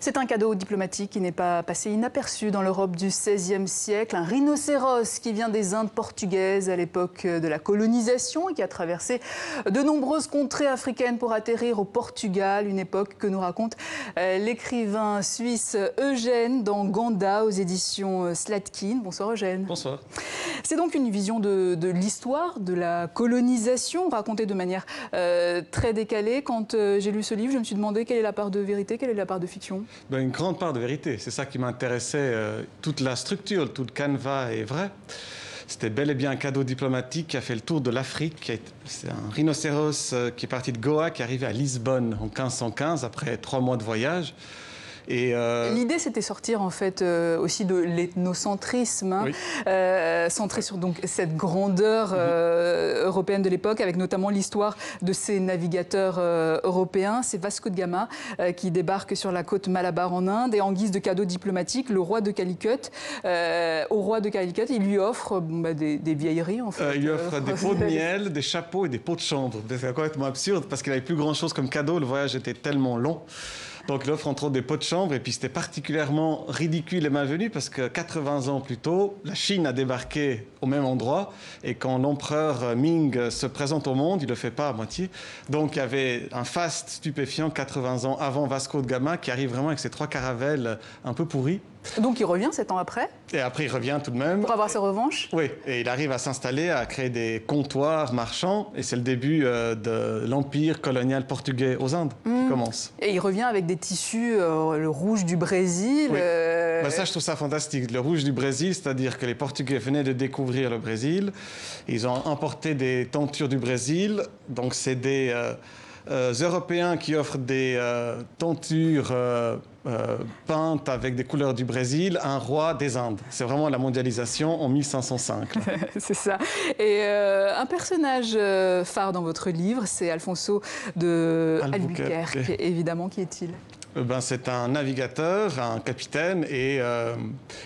C'est un cadeau diplomatique qui n'est pas passé inaperçu dans l'Europe du XVIe siècle. Un rhinocéros qui vient des Indes portugaises à l'époque de la colonisation et qui a traversé de nombreuses contrées africaines pour atterrir au Portugal. Une époque que nous raconte l'écrivain suisse Eugène dans Ganda aux éditions Slatkin. Bonsoir Eugène. Bonsoir. C'est donc une vision de l'histoire, de la colonisation, racontée de manière très décalée. Quand j'ai lu ce livre, je me suis demandé quelle est la part de vérité, quelle est la part de fiction. Une grande part de vérité. C'est ça qui m'intéressait. Toute la structure, tout le canevas est vrai. C'était bel et bien un cadeau diplomatique qui a fait le tour de l'Afrique. C'est un rhinocéros qui est parti de Goa, qui est arrivé à Lisbonne en 1515, après 3 mois de voyage. L'idée, c'était sortir en fait aussi de l'ethnocentrisme, hein, oui. Centré sur donc cette grandeur européenne de l'époque, avec notamment l'histoire de ces navigateurs européens. C'est Vasco de Gama qui débarque sur la côte Malabar en Inde et en guise de cadeau diplomatique, le roi de Calicut, au roi de Calicut, il lui offre des vieilleries en fait. Il lui offre des pots de miel, des chapeaux et des pots de chambre. C'est complètement absurde parce qu'il n'avait plus grand chose comme cadeau. Le voyage était tellement long. Donc il offre entre autres des pots de chambre et puis c'était particulièrement ridicule et malvenu parce que 80 ans plus tôt, la Chine a débarqué au même endroit et quand l'empereur Ming se présente au monde, il ne le fait pas à moitié. Donc il y avait un faste stupéfiant 80 ans avant Vasco de Gama qui arrive vraiment avec ses 3 caravelles un peu pourries. Donc il revient 7 ans après. Et après il revient tout de même. Pour avoir ses revanches. Oui, et il arrive à s'installer, à créer des comptoirs marchands et c'est le début de l'empire colonial portugais aux Indes qui commence. Et il revient avec des tissus, le rouge du Brésil. Oui. Ça je trouve ça fantastique. Le rouge du Brésil, c'est-à-dire que les Portugais venaient de découvrir le Brésil. Ils ont importé des tentures du Brésil, donc c'est des Européens qui offrent des tentures peintes avec des couleurs du Brésil à un roi des Indes. C'est vraiment la mondialisation en 1505. C'est ça. Et un personnage phare dans votre livre, c'est Alfonso de Albuquerque. Évidemment, qui est-il ? C'est un navigateur, un capitaine, et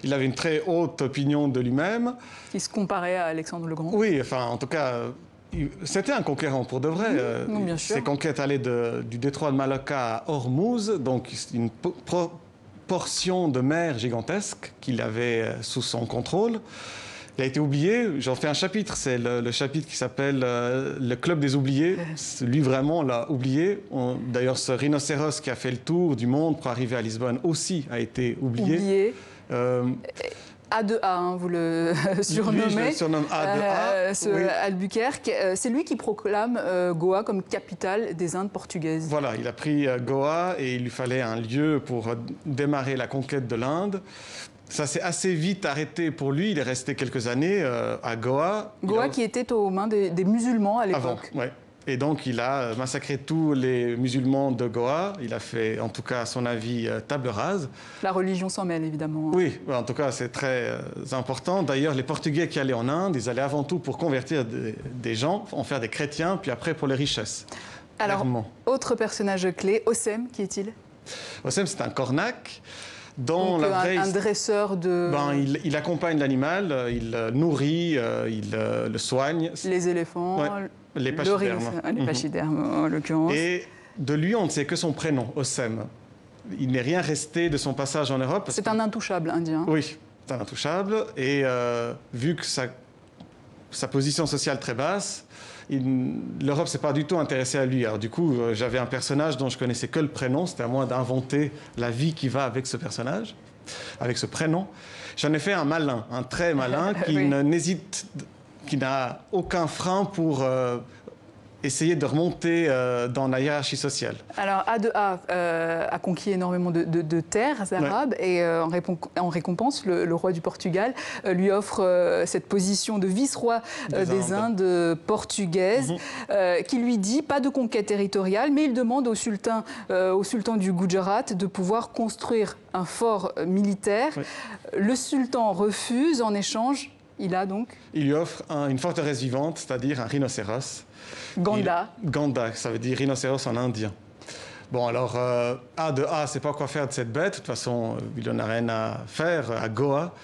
il avait une très haute opinion de lui-même. Qui se comparait à Alexandre le Grand. Oui, enfin, en tout cas, c'était un conquérant pour de vrai. Oui, bien sûr. Ses conquêtes allaient du détroit de Malacca à Ormuz, donc une portion de mer gigantesque qu'il avait sous son contrôle. Il a été oublié, j'en fais un chapitre, c'est le chapitre qui s'appelle Le Club des oubliés. Lui vraiment l'a oublié. D'ailleurs, ce rhinocéros qui a fait le tour du monde pour arriver à Lisbonne aussi a été oublié. A2A, hein, vous le surnommez. Lui, je le surnomme A2A. Oui. Albuquerque, c'est lui qui proclame Goa comme capitale des Indes portugaises. Voilà, il a pris Goa et il lui fallait un lieu pour démarrer la conquête de l'Inde. Ça s'est assez vite arrêté pour lui. Il est resté quelques années à Goa. Goa qui était aux mains des musulmans à l'époque. Oui. Et donc, il a massacré tous les musulmans de Goa. Il a fait, en tout cas, à son avis, table rase. La religion s'en mêle, évidemment. Oui, en tout cas, c'est très important. D'ailleurs, les Portugais qui allaient en Inde, ils allaient avant tout pour convertir des gens, en faire des chrétiens, puis après pour les richesses. Alors, clairement. Autre personnage clé, Ossem, qui est-il ? Ossem, c'est un cornac. Donc, un dresseur de... Il accompagne l'animal, il le nourrit, il le soigne. Les éléphants, les pachydermes. Les pachydermes, en l'occurrence. Et de lui, on ne sait que son prénom, Ossem. Il n'est rien resté de son passage en Europe. C'est un intouchable indien. Oui, c'est un intouchable. Et vu que sa position sociale très basse, l'Europe ne s'est pas du tout intéressée à lui. Alors du coup, j'avais un personnage dont je connaissais que le prénom. C'était à moi d'inventer la vie qui va avec ce personnage, avec ce prénom. J'en ai fait un malin, un très malin, qui n'hésite, qui n'a aucun frein pour essayer de remonter dans la hiérarchie sociale. Alors, A2A a conquis énormément de terres arabes et en récompense, le roi du Portugal lui offre cette position de vice-roi des Indes portugaises qui lui dit pas de conquête territoriale, mais il demande au sultan du Gujarat de pouvoir construire un fort militaire. Le sultan refuse, en échange, il lui offre une forteresse vivante, c'est-à-dire un rhinocéros. Ganda. Ganda, ça veut dire rhinocéros en indien. Bon, alors, A2A, ne sait pas quoi faire de cette bête. De toute façon, il n'en a rien à faire à Goa.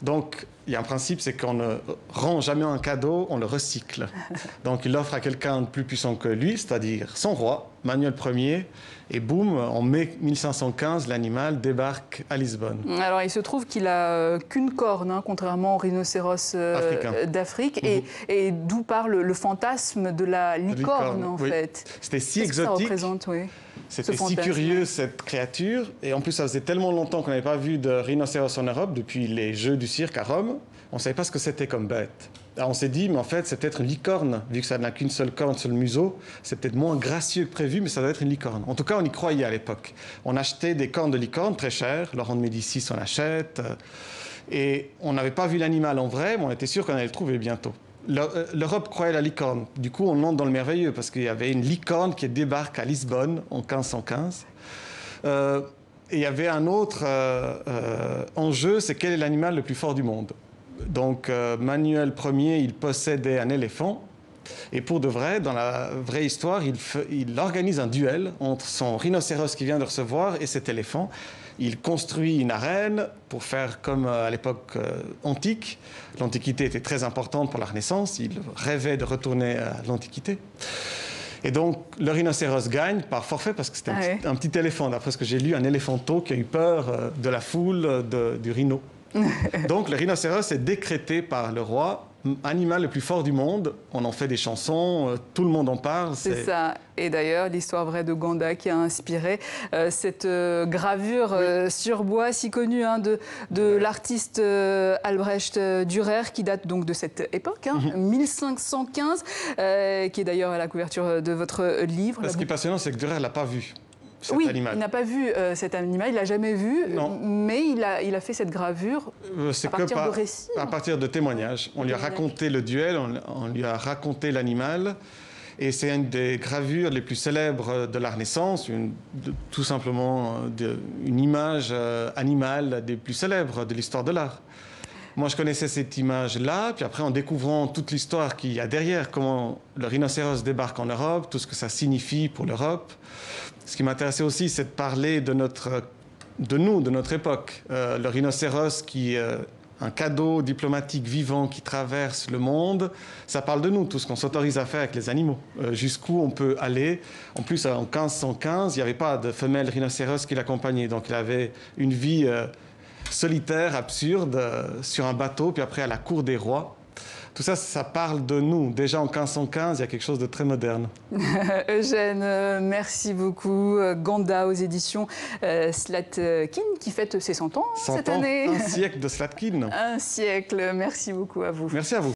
Donc, il y a un principe, c'est qu'on ne rend jamais un cadeau, on le recycle. Donc, il l'offre à quelqu'un de plus puissant que lui, c'est-à-dire son roi, Manuel Ier, et boum, en mai 1515, l'animal débarque à Lisbonne. Alors, il se trouve qu'il a qu'une corne, hein, contrairement au rhinocéros d'Afrique, et d'où part le fantasme de la licorne, en fait. C'était si exotique. C'était si curieux, cette créature. Et en plus, ça faisait tellement longtemps qu'on n'avait pas vu de rhinocéros en Europe, depuis les Jeux du cirque à Rome. On ne savait pas ce que c'était comme bête. Alors on s'est dit, mais en fait, c'est peut-être une licorne, vu que ça n'a qu'une seule corne sur le museau. C'est peut-être moins gracieux que prévu, mais ça doit être une licorne. En tout cas, on y croyait à l'époque. On achetait des cornes de licorne très chères. Laurent de Médicis en achète. Et on n'avait pas vu l'animal en vrai, mais on était sûr qu'on allait le trouver bientôt. L'Europe croyait à la licorne. Du coup, on entre dans le merveilleux, parce qu'il y avait une licorne qui débarque à Lisbonne en 1515. Et il y avait un autre enjeu, c'est quel est l'animal le plus fort du monde. Donc, Manuel Ier, il possédait un éléphant. Et pour de vrai, dans la vraie histoire, il organise un duel entre son rhinocéros qu'il vient de recevoir et cet éléphant. Il construit une arène pour faire comme à l'époque antique. L'Antiquité était très importante pour la Renaissance. Il rêvait de retourner à l'Antiquité. Et donc, le rhinocéros gagne par forfait parce que c'était un petit éléphant. D'après ce que j'ai lu, un éléphanteau qui a eu peur de la foule du rhino. Donc, le rhinocéros est décrété par le roi animal le plus fort du monde. On en fait des chansons, tout le monde en parle. C'est ça. Et d'ailleurs, l'histoire vraie de Ganda qui a inspiré cette gravure sur bois si connue de l'artiste Albrecht Dürer, qui date donc de cette époque, 1515, qui est d'ailleurs à la couverture de votre livre. Ce qui est passionnant, c'est que Dürer ne l'a pas vu. Il n'a pas vu cet animal, il ne l'a jamais vu, mais il a fait cette gravure à partir de récits. À partir de témoignages. On lui a raconté le duel, on lui a raconté l'animal, et c'est une des gravures les plus célèbres de la Renaissance, tout simplement une image animale des plus célèbres de l'histoire de l'art. Moi, je connaissais cette image-là, puis après, en découvrant toute l'histoire qu'il y a derrière, comment le rhinocéros débarque en Europe, tout ce que ça signifie pour l'Europe. Ce qui m'intéressait aussi, c'est de parler de notre époque. Le rhinocéros qui est un cadeau diplomatique vivant qui traverse le monde, ça parle de nous, tout ce qu'on s'autorise à faire avec les animaux. Jusqu'où on peut aller. En plus, en 1515, il n'y avait pas de femelle rhinocéros qui l'accompagnait, donc il avait une vie solitaire, absurde, sur un bateau, puis après à la cour des rois. Tout ça, ça parle de nous. Déjà en 1515, il y a quelque chose de très moderne. Eugène, merci beaucoup. Ganda aux éditions Slatkin, qui fête ses 100 ans cette année. Un siècle de Slatkin. Un siècle. Merci beaucoup à vous. Merci à vous.